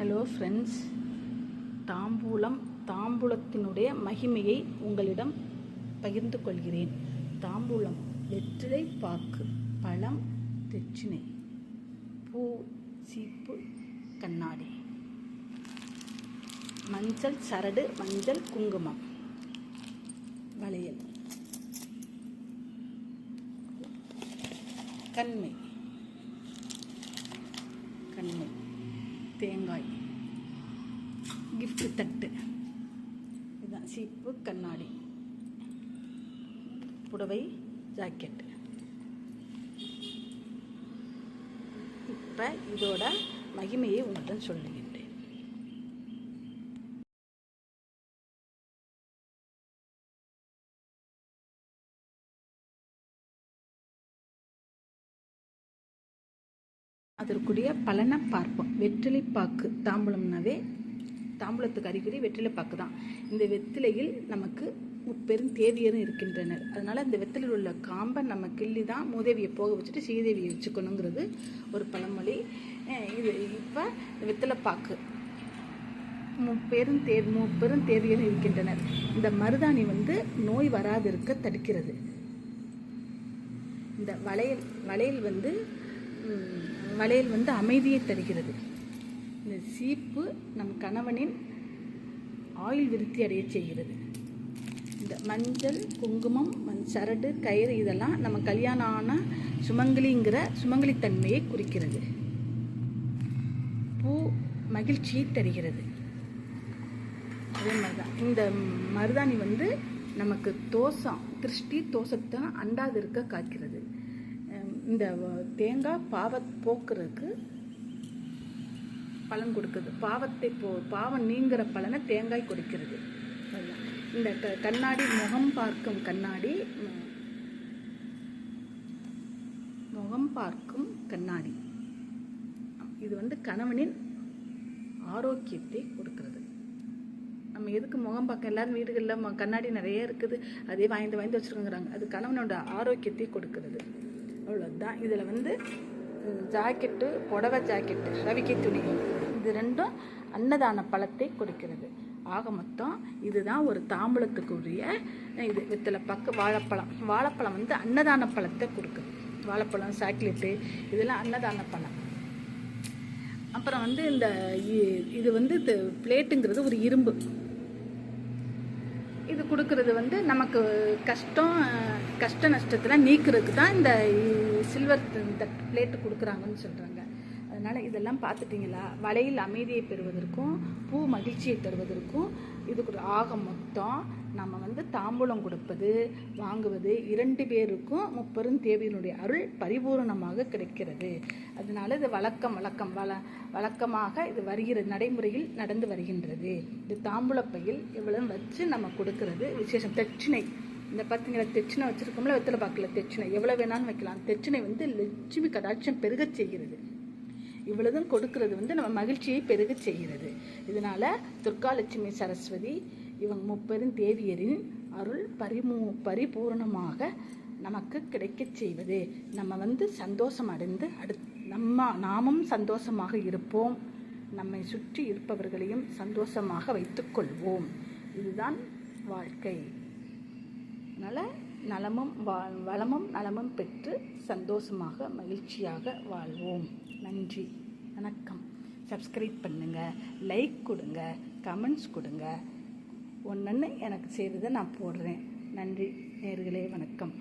Hello friends, தாம்பூலத்தினுடைய மகிமையை உங்களிடம் பகிர்ந்து கொள்கிறேன். தாம்பூலம் வெற்றிலை பாக்கு, பழம் தெச்சினை, பூ சீப்பு கண்ணாடி, மஞ்சள் சரடு, மஞ்சள் குங்குமம், வளையல், கண்மை, தேங்காய், கிஃப்ட் தட்டு, இதுதான் சீப்பு கண்ணாடி, புடவை, ஜாக்கெட். இப்போ இதோட மகிமையை உங்களிடம் சொல்லுகின்றேன். அதற்குரிய பலனை பார்ப்போம். வெற்றிலைப்பாக்கு, தாம்பூலம்னாவே தாம்பூலத்துக்கு அறிகுறி வெற்றிலைப்பாக்கு தான். இந்த வெற்றிலையில் நமக்கு முப்பெரும் தேவியரும் இருக்கின்றனர். அதனால் இந்த வெற்றிலையில் உள்ள காம்பை நம்ம கிள்ளி தான் மூதேவியை போக வச்சுட்டு ஸ்ரீதேவியை வச்சுக்கணுங்கிறது ஒரு பழமொழி. இது இப்போ வெற்றிலைப்பாக்கு முப்பெரும் தேவியரும் இருக்கின்றனர். இந்த மருதாணி நோய் வராது இருக்க தடுக்கிறது. இந்த வளையல் அமைதியை தருகிறது. இந்த சீப்பு நம் கணவனின் ஆயுள் விருத்தி அடைய செய்கிறது. இந்த மஞ்சள், குங்குமம், சரடு, கயிறு இதெல்லாம் நம்ம கல்யாணம் ஆன சுமங்கலித்தன்மையை குறிக்கிறது. பூ மகிழ்ச்சியை தருகிறது. அதே மாதிரி தான் இந்த மருதாணி நமக்கு திருஷ்டி தோஷத்தை அண்டாது இருக்க காக்கிறது. இந்த தேங்காய் போக்குறதுக்கு பலன் கொடுக்குது. பாவம் நீங்கிற பலனை தேங்காய் கொடுக்கிறது. இந்த கண்ணாடி, முகம் பார்க்கும் கண்ணாடி, இது கணவனின் ஆரோக்கியத்தை கொடுக்கிறது. நம்ம எதுக்கு முகம் பார்க்க? எல்லாரும் வீடுகளில் கண்ணாடி நிறைய இருக்குது, அதே வாய்ந்து வச்சுருக்குங்கிறாங்க. அது கணவனோட ஆரோக்கியத்தை கொடுக்கிறது. அவ்வளோதான். இதில் ஜாக்கெட்டு, புடவை ஜாக்கெட்டு, ரவிக்கை துணி, இது ரெண்டும் அன்னதான பழத்தை கொடுக்கிறது. ஆக மொத்தம் இதுதான் ஒரு தாம்பூலத்துக்குரிய இது. வெற்றிலைப்பாக்கு, வாழைப்பழம் அன்னதான பழத்தை கொடுக்குது. வாழைப்பழம், சாக்லேட்டு இதெல்லாம் அன்னதான பழம். அப்புறம் இந்த இது பிளேட்டுங்கிறது ஒரு இரும்பு. இது கொடுக்கறது நமக்கு கஷ்ட நஷ்டத்தில் நீக்கிறதுக்கு தான் இந்த சில்வர் பிளேட்டு கொடுக்குறாங்கன்னு சொல்கிறாங்க. அதனால் இதெல்லாம் பார்த்துட்டிங்களா? வளையல் அமைதியை பெறுவதற்கும், பூ மகிழ்ச்சியை தருவதற்கும் இது ஆக மொத்தம் நம்ம தாம்பூலம் கொடுப்பது, வாங்குவது 2 பேருக்கும் முப்பெரும் தேவியினுடைய அருள் பரிபூரணமாக கிடைக்கிறது. அதனால இது வழக்கமாக இது வருகிறது, நடைமுறையில் நடந்து வருகின்றது. இது தாம்பூலப்பையில் இவ்வளவு வச்சு நம்ம கொடுக்கறது விசேஷம். தெச்சினை, இந்த பார்த்தீங்களா, தெச்சினை வச்சுருக்கோம்ல, வெற்றிலை பாக்கில் தெச்சினை எவ்வளோ வேணாலும் வைக்கலாம். தெச்சினை லட்சுமி கடாட்சம் பெருக செய்கிறது. இவ்வளவும் கொடுக்கறது நம்ம மகிழ்ச்சியை பெருக செய்கிறது. இதனால துர்காலட்சுமி, சரஸ்வதி இவங்க முப்பெரும் தேவியரின் அருள் பரிபூரணமாக நமக்கு கிடைக்க செய்வது. நம்ம சந்தோஷம் அடைந்து நாமும் சந்தோஷமாக இருப்போம். நம்மை சுற்றி இருப்பவர்களையும் சந்தோஷமாக வைத்துக்கொள்வோம். இதுதான் வாழ்க்கை. அதனால் வளமும் நலமும் பெற்று சந்தோஷமாக மகிழ்ச்சியாக வாழ்வோம். நன்றி, வணக்கம். சப்ஸ்கிரைப் பண்ணுங்கள், லைக் கொடுங்க, கமெண்ட்ஸ் கொடுங்க. ஒன்று எனக்கு செய்கிறத நான் போடுறேன். நன்றி நேயர்களே, வணக்கம்.